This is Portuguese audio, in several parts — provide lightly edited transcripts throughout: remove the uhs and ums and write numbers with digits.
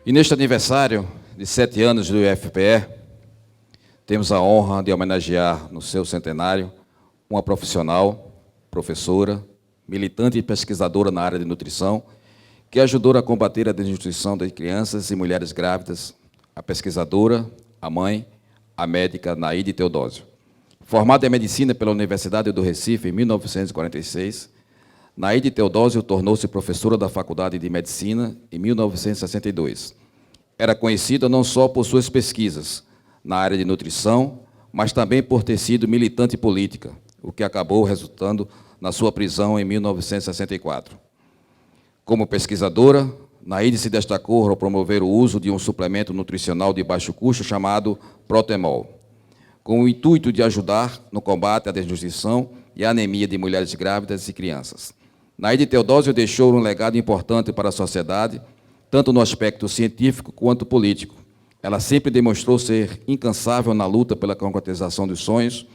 E neste aniversário de 7 anos do IFPE, temos a honra de homenagear no seu centenário uma profissional, professora, militante e pesquisadora na área de nutrição, que ajudou a combater a desnutrição de crianças e mulheres grávidas, a pesquisadora, a mãe, a médica Naide Teodósio. Formada em Medicina pela Universidade do Recife em 1946, Naide Teodósio tornou-se professora da Faculdade de Medicina em 1962. Era conhecida não só por suas pesquisas na área de nutrição, mas também por ter sido militante política, o que acabou resultando na sua prisão em 1964. Como pesquisadora, Naide se destacou ao promover o uso de um suplemento nutricional de baixo custo chamado Protemol, com o intuito de ajudar no combate à desnutrição e à anemia de mulheres grávidas e crianças. Naide Teodósio deixou um legado importante para a sociedade, tanto no aspecto científico quanto político. Ela sempre demonstrou ser incansável na luta pela concretização dos sonhos,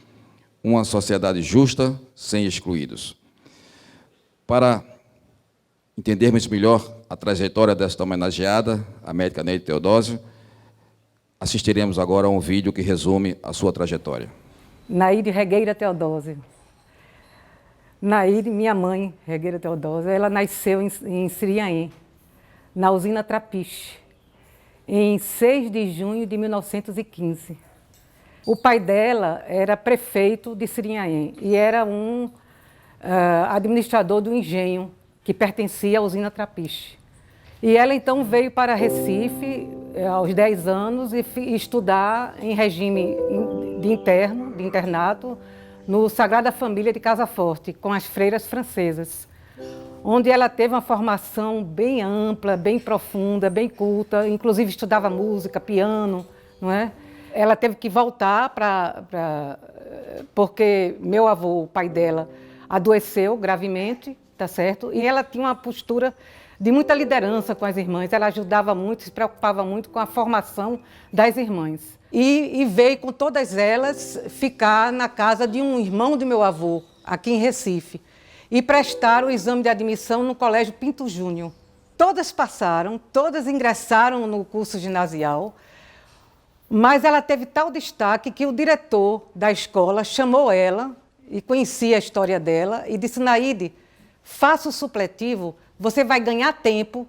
uma sociedade justa, sem excluídos. Para entendermos melhor a trajetória desta homenageada, a médica Naide Teodósio, assistiremos agora a um vídeo que resume a sua trajetória. Naide Regueira Teodósio. Naide, minha mãe, Regueira Teodósio, ela nasceu em Siriaém, na usina Trapiche, em 6 de junho de 1915. O pai dela era prefeito de Siriaém e era um administrador do engenho que pertencia à usina Trapiche. E ela então veio para Recife aos 10 anos e estudar em regime de internato, no Sagrada Família de Casa Forte, com as freiras francesas, onde ela teve uma formação bem ampla, bem profunda, bem culta, inclusive estudava música, piano, não é? Ela teve que voltar porque meu avô, o pai dela, adoeceu gravemente, tá certo? E ela tinha uma postura de muita liderança com as irmãs, ela ajudava muito, se preocupava muito com a formação das irmãs. E veio com todas elas ficar na casa de um irmão de meu avô, aqui em Recife, e prestar o exame de admissão no Colégio Pinto Júnior. Todas passaram, todas ingressaram no curso ginasial, mas ela teve tal destaque que o diretor da escola chamou ela, e conhecia a história dela, e disse: Naide, faça o supletivo, você vai ganhar tempo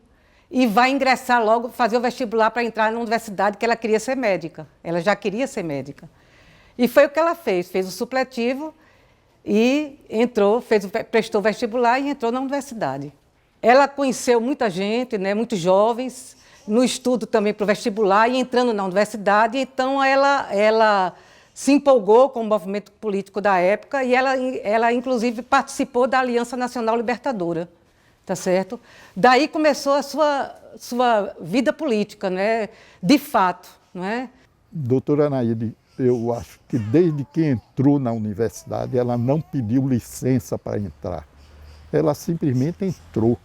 e vai ingressar logo, fazer o vestibular para entrar na universidade, que ela queria ser médica. Ela já queria ser médica. E foi o que ela fez o supletivo e entrou, prestou o vestibular e entrou na universidade. Ela conheceu muita gente, né, muitos jovens, no estudo também para o vestibular e entrando na universidade, então ela se empolgou com o movimento político da época e ela inclusive participou da Aliança Nacional Libertadora. Tá certo? Daí começou a sua vida política, né? De fato, não é? Doutora Naide, eu acho que desde que entrou na universidade, ela não pediu licença para entrar. Ela simplesmente entrou,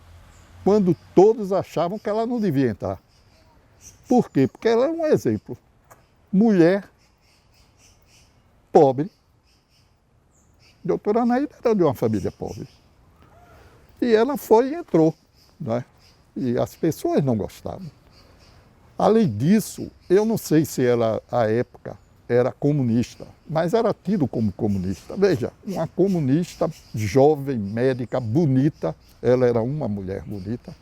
quando todos achavam que ela não devia entrar. Por quê? Porque ela é um exemplo. Mulher, pobre. Doutora Naide era de uma família pobre. E ela foi e entrou, né? E as pessoas não gostavam. Além disso, eu não sei se ela, à época, era comunista, mas era tido como comunista. Veja, uma comunista jovem, médica, bonita, ela era uma mulher bonita,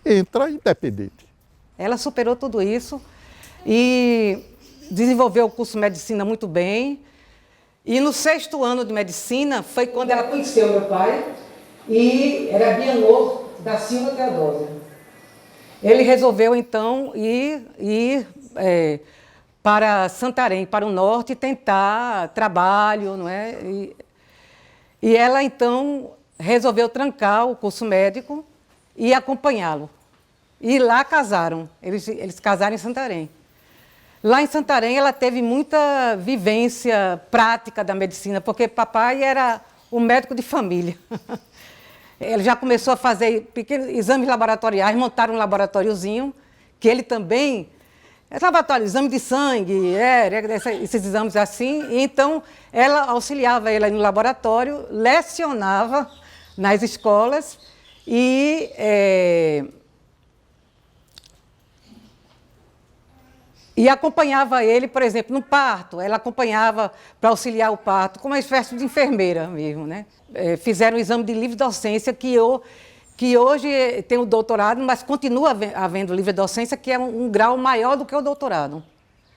entra independente. Ela superou tudo isso e desenvolveu o curso de medicina muito bem. E no 6º ano de medicina foi quando ela conheceu meu pai, e era Bianor da Silva Teodósio. Ele resolveu, então, ir para Santarém, para o norte, tentar trabalho, não é? E ela, então, resolveu trancar o curso médico e acompanhá-lo. E lá casaram, eles casaram em Santarém. Lá em Santarém, ela teve muita vivência prática da medicina, porque papai era um médico de família. Ele já começou a fazer pequenos exames laboratoriais, montaram um laboratóriozinho, que ele também... laboratório, exame de sangue, esses exames assim. E então, ela auxiliava ele no laboratório, lecionava nas escolas e E acompanhava ele, por exemplo, no parto. Ela acompanhava para auxiliar o parto, como uma espécie de enfermeira mesmo, né? Fizeram o exame de livre docência, que hoje tem o doutorado, mas continua havendo livre docência, que é um grau maior do que o doutorado.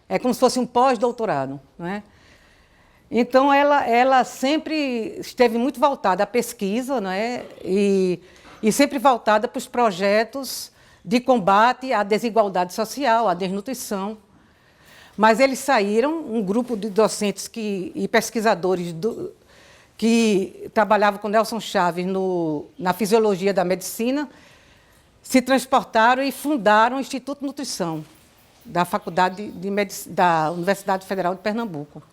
É como se fosse um pós-doutorado, não é? Então, ela sempre esteve muito voltada à pesquisa, não é? E sempre voltada para os projetos de combate à desigualdade social, à desnutrição. Mas eles saíram, um grupo de docentes e pesquisadores que trabalhavam com Nelson Chaves na fisiologia da medicina, se transportaram e fundaram o Instituto de Nutrição da Faculdade da Universidade Federal de Pernambuco.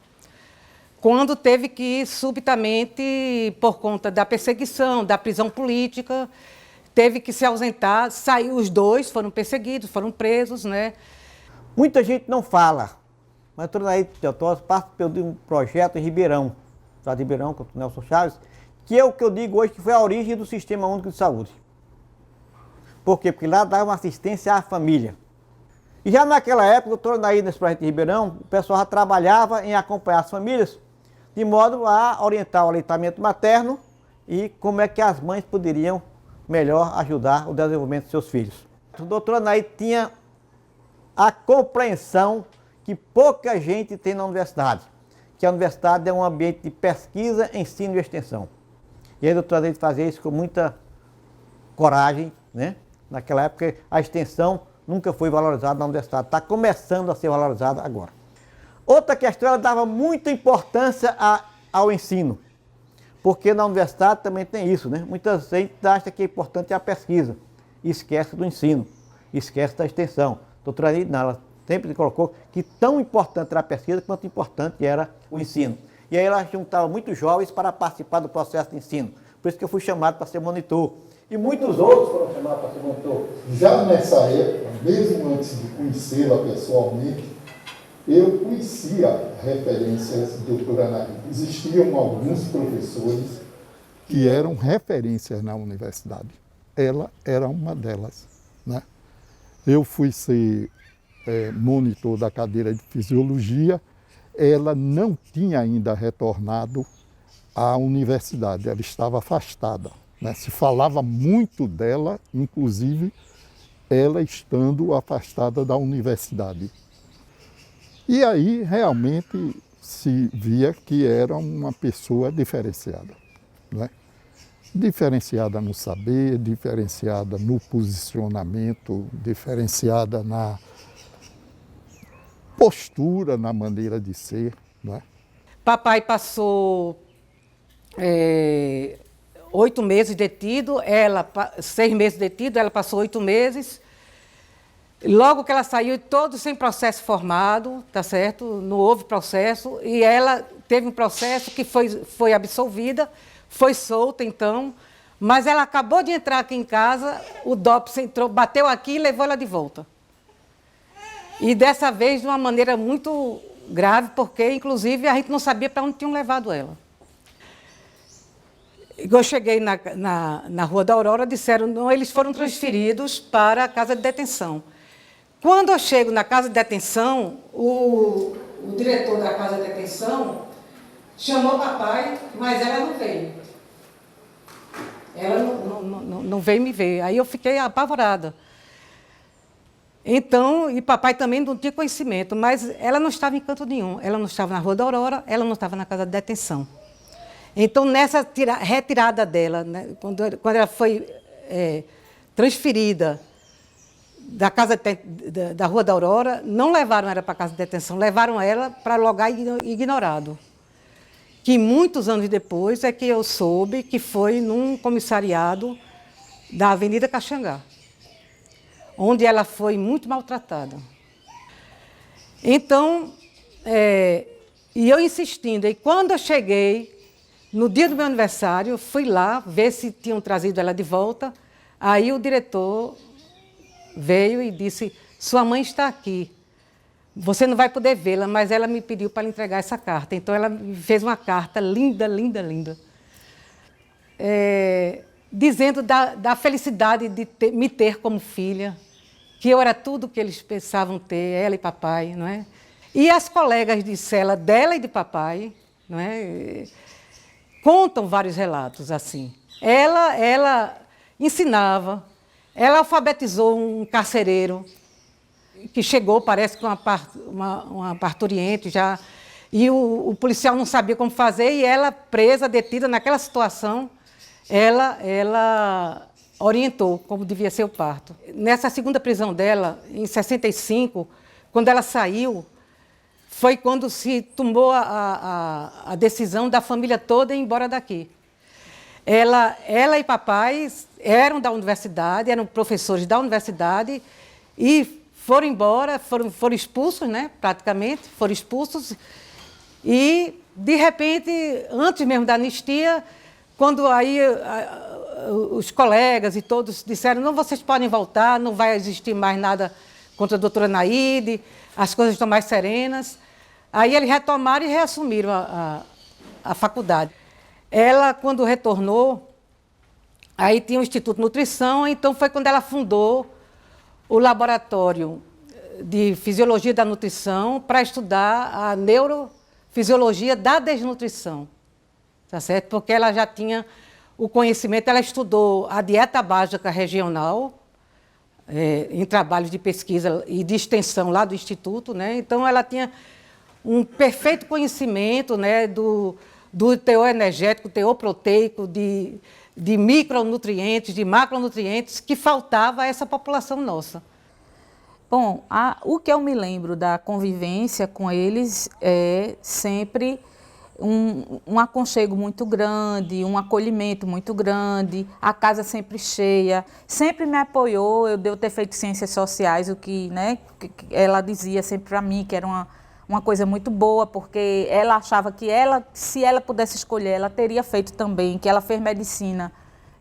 Quando teve que, subitamente, por conta da perseguição, da prisão política, teve que se ausentar, saiu, os dois foram perseguidos, foram presos, né? Muita gente não fala, mas o Dr. Teotônio participou de um projeto em Ribeirão, estado de Ribeirão, com o Nelson Chaves, que é o que eu digo hoje que foi a origem do Sistema Único de Saúde. Por quê? Porque lá dava uma assistência à família. E já naquela época, o Dr. Nair, nesse projeto de Ribeirão, o pessoal já trabalhava em acompanhar as famílias, de modo a orientar o aleitamento materno e como é que as mães poderiam melhor ajudar o desenvolvimento de seus filhos. O Dr. Nair tinha a compreensão que pouca gente tem na universidade, que a universidade é um ambiente de pesquisa, ensino e extensão. E aí o doutor Nair fazia isso com muita coragem, né? Naquela época a extensão nunca foi valorizada na universidade, está começando a ser valorizada agora. Outra questão, ela dava muita importância ao ensino, porque na universidade também tem isso, né? Muita gente acha que é importante a pesquisa e esquece do ensino, esquece da extensão. A doutora Anida, ela sempre colocou que tão importante era a pesquisa quanto importante era o ensino. E aí ela juntava muitos jovens para participar do processo de ensino. Por isso que eu fui chamado para ser monitor. E muitos outros foram chamados para ser monitor. Já nessa época, mesmo antes de conhecê-la pessoalmente, eu conhecia referências de doutora Anaí. Existiam alguns professores que eram referências na universidade. Ela era uma delas, né? Eu fui ser monitor da cadeira de fisiologia. Ela não tinha ainda retornado à universidade, ela estava afastada, né? Se falava muito dela, inclusive ela estando afastada da universidade. E aí realmente se via que era uma pessoa diferenciada, né? Diferenciada no saber, diferenciada no posicionamento, diferenciada na postura, na maneira de ser, né? Papai passou 8 meses detido, ela 6 meses detido, ela passou 8 meses. Logo que ela saiu, todos sem processo formado, tá certo? Não houve processo, e ela teve um processo que foi absolvida, foi solta então, mas ela acabou de entrar aqui em casa, o DOPS entrou, bateu aqui e levou ela de volta. E dessa vez de uma maneira muito grave, porque inclusive a gente não sabia para onde tinham levado ela. Eu cheguei na Rua da Aurora, disseram, não, eles foram transferidos para a casa de detenção. Quando eu chego na casa de detenção, o diretor da casa de detenção chamou o papai, mas ela não veio. Ela não veio me ver. Aí eu fiquei apavorada. Então, e papai também não tinha conhecimento, mas ela não estava em canto nenhum. Ela não estava na Rua da Aurora, ela não estava na casa de detenção. Então, nessa retirada dela, né, quando ela foi transferida da casa da Rua da Aurora, não levaram ela para a casa de detenção, levaram ela para lugar ignorado. Que muitos anos depois é que eu soube que foi num comissariado da Avenida Caxangá, onde ela foi muito maltratada. Então, e eu insistindo, e quando eu cheguei, no dia do meu aniversário, fui lá ver se tinham trazido ela de volta, aí o diretor veio e disse, sua mãe está aqui, você não vai poder vê-la, mas ela me pediu para lhe entregar essa carta. Então, ela me fez uma carta linda, linda, linda, dizendo da felicidade de me ter como filha, que eu era tudo que eles pensavam ter, ela e papai, não é? E as colegas de cela dela e de papai, não é? Contam vários relatos assim. Ela ensinava, ela alfabetizou um carcereiro que chegou, parece que uma parturiente já, e o policial não sabia como fazer, e ela, presa, detida naquela situação, ela orientou como devia ser o parto. Nessa segunda prisão dela, em 65, quando ela saiu, foi quando se tomou a decisão da família toda ir embora daqui. Ela e papai eram da universidade, eram professores da universidade e foram embora, foram expulsos, né, praticamente, foram expulsos. E, de repente, antes mesmo da anistia, quando aí os colegas e todos disseram, não, vocês podem voltar, não vai existir mais nada contra a doutora Naide, as coisas estão mais serenas. Aí eles retomaram e reassumiram a faculdade. Ela, quando retornou, aí tinha o Instituto de Nutrição, então foi quando ela fundou o Laboratório de Fisiologia da Nutrição para estudar a neurofisiologia da desnutrição, tá certo? Porque ela já tinha o conhecimento, ela estudou a dieta básica regional, em trabalhos de pesquisa e de extensão lá do Instituto, né? Então ela tinha um perfeito conhecimento, né, do teor energético, teor proteico, de micronutrientes, de macronutrientes que faltava a essa população nossa. Bom, o que eu me lembro da convivência com eles é sempre um aconchego muito grande, um acolhimento muito grande, a casa sempre cheia, sempre me apoiou, eu devo ter feito ciências sociais, o que, né, que ela dizia sempre para mim, que era uma coisa muito boa, porque ela achava que se ela pudesse escolher, ela teria feito também, que ela fez medicina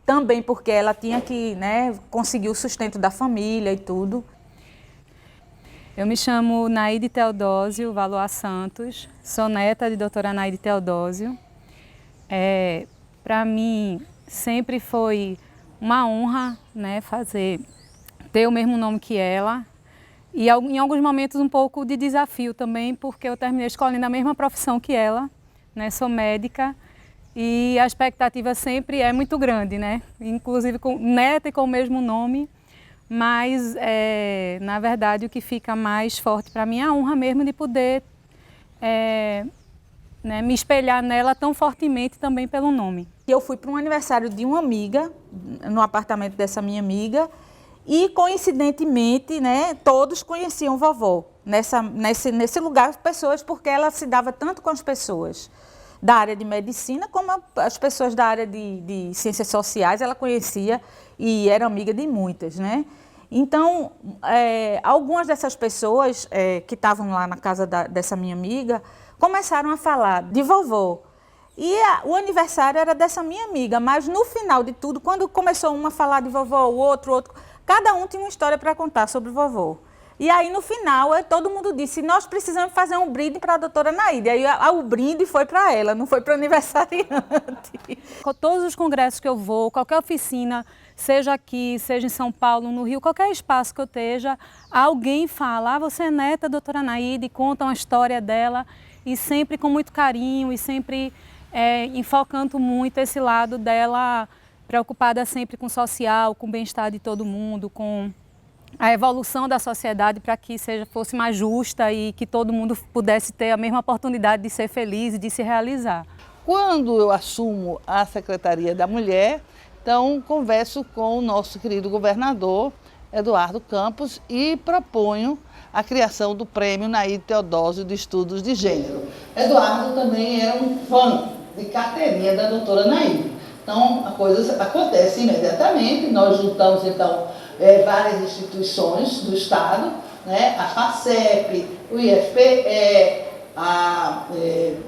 também, porque ela tinha que, né, conseguir o sustento da família e tudo. Eu me chamo Naide Teodósio Valois Santos, sou neta de doutora Naide Teodósio. Para mim, sempre foi uma honra, né, ter o mesmo nome que ela. E em alguns momentos um pouco de desafio também, porque eu terminei escolhendo a mesma profissão que ela, né, sou médica, e a expectativa sempre é muito grande, né, inclusive com neta e com o mesmo nome. Mas, na verdade, o que fica mais forte para mim é a honra mesmo de poder né, me espelhar nela tão fortemente também pelo nome. Eu fui para um aniversário de uma amiga, no apartamento dessa minha amiga, e coincidentemente, né, todos conheciam vovó nesse lugar, pessoas, porque ela se dava tanto com as pessoas da área de medicina como as pessoas da área de ciências sociais, ela conhecia e era amiga de muitas, né? Então, algumas dessas pessoas que estavam lá na casa dessa minha amiga começaram a falar de vovó. E o aniversário era dessa minha amiga, mas no final de tudo, quando começou uma a falar de vovó, o outro, cada um tinha uma história para contar sobre vovó. E aí, no final, todo mundo disse, nós precisamos fazer um brinde para a doutora Naide. Aí o brinde foi para ela, não foi para o aniversariante. Todos os congressos que eu vou, qualquer oficina, seja aqui, seja em São Paulo, no Rio, qualquer espaço que eu esteja, alguém fala, você é neta da doutora Naide, conta uma história dela, e sempre com muito carinho, e sempre enfocando muito esse lado dela, preocupada sempre com o social, com o bem-estar de todo mundo, com a evolução da sociedade para que fosse mais justa e que todo mundo pudesse ter a mesma oportunidade de ser feliz e de se realizar. Quando eu assumo a Secretaria da Mulher, então converso com o nosso querido governador, Eduardo Campos, e proponho a criação do Prêmio Naide Teodósio de Estudos de Gênero. Eduardo também era um fã de carteirinha da doutora Naide. Então, a coisa acontece imediatamente, nós juntamos, então, várias instituições do Estado, né? A FACEP, o IFPE,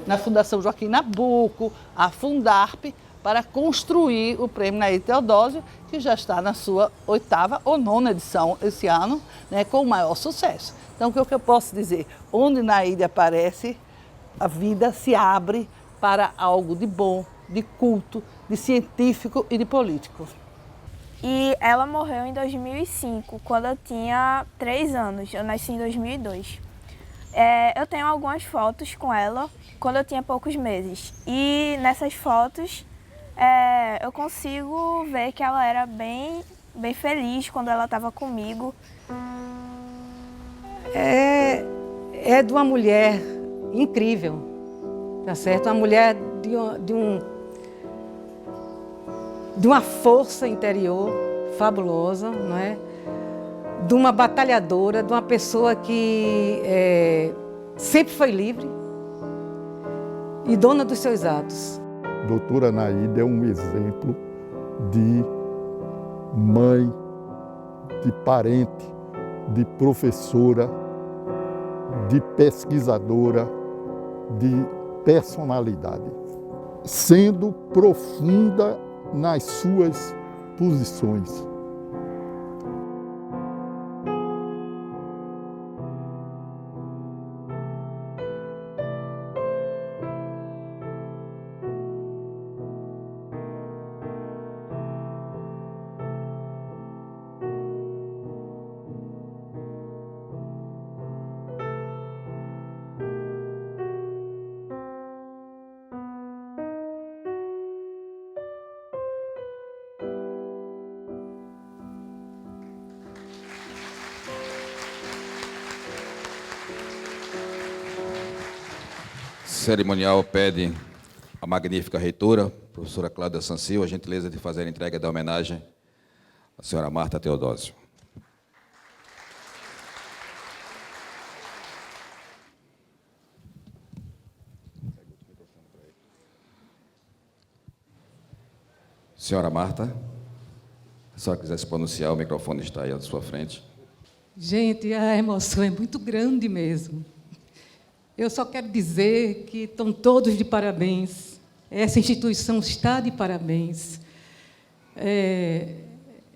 na Fundação Joaquim Nabuco, a Fundarp, para construir o Prêmio Naide Teodósio, que já está na sua 8ª ou 9ª edição esse ano, né, com o maior sucesso. Então, o que eu posso dizer? Onde Naide aparece, a vida se abre para algo de bom, de culto, de científico e de político. E ela morreu em 2005, quando eu tinha 3 anos. Eu nasci em 2002. Eu tenho algumas fotos com ela quando eu tinha poucos meses. E nessas fotos eu consigo ver que ela era bem feliz quando ela estava comigo. É de uma mulher incrível, tá certo? Uma mulher de uma força interior fabulosa, não é? De uma batalhadora, de uma pessoa que sempre foi livre e dona dos seus atos. Doutora Anaíde é um exemplo de mãe, de parente, de professora, de pesquisadora, de personalidade, sendo profunda nas suas posições. Cerimonial pede a magnífica reitora, professora Cláudia Sancil, a gentileza de fazer a entrega da homenagem à senhora Marta Teodósio. Senhora Marta, se a senhora quiser se pronunciar, o microfone está aí à sua frente. Gente, a emoção é muito grande mesmo. Eu só quero dizer que estão todos de parabéns. Essa instituição está de parabéns.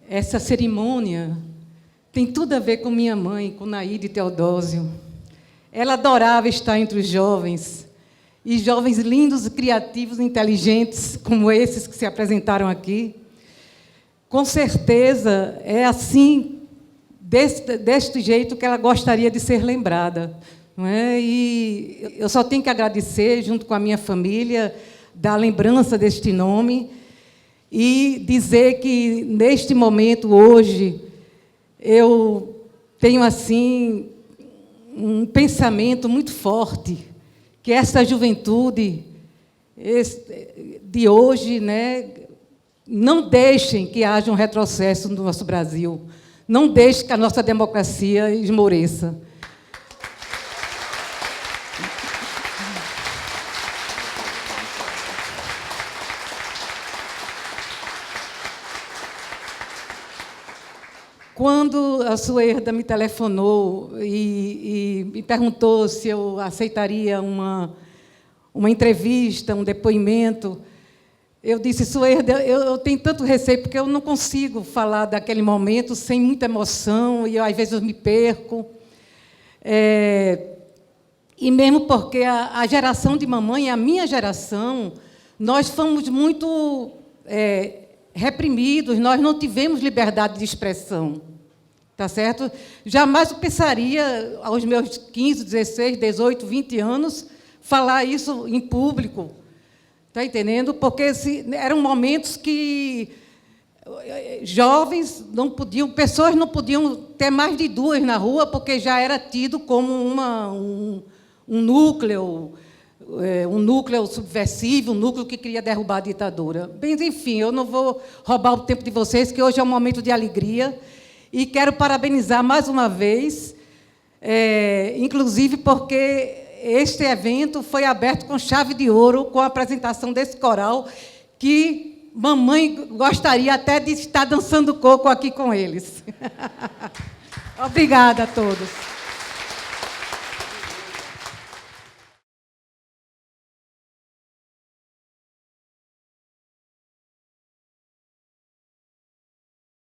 Essa cerimônia tem tudo a ver com minha mãe, com Naíde Teodósio. Ela adorava estar entre os jovens, e jovens lindos, criativos, inteligentes, como esses que se apresentaram aqui. Com certeza, é assim, deste jeito, que ela gostaria de ser lembrada. Não é? E eu só tenho que agradecer, junto com a minha família, da lembrança deste nome e dizer que, neste momento, hoje, eu tenho, assim, um pensamento muito forte, que essa juventude de hoje, né, não deixem que haja um retrocesso no nosso Brasil, não deixem que a nossa democracia esmoreça. Quando a Suerda me telefonou e me perguntou se eu aceitaria uma entrevista, um depoimento, eu disse: Suerda, eu tenho tanto receio, porque eu não consigo falar daquele momento sem muita emoção, e às vezes eu me perco. E mesmo porque a geração de mamãe, a minha geração, nós fomos muito reprimidos, nós não tivemos liberdade de expressão. Tá certo? Jamais eu pensaria, aos meus 15, 16, 18, 20 anos, falar isso em público. Está entendendo? Porque eram momentos que jovens não podiam, pessoas não podiam ter mais de 2 na rua, porque já era tido como um núcleo subversivo, um núcleo que queria derrubar a ditadura. Bem, enfim, eu não vou roubar o tempo de vocês, que hoje é um momento de alegria. E quero parabenizar mais uma vez, inclusive porque este evento foi aberto com chave de ouro, com a apresentação desse coral, que mamãe gostaria até de estar dançando coco aqui com eles. Obrigada a todos.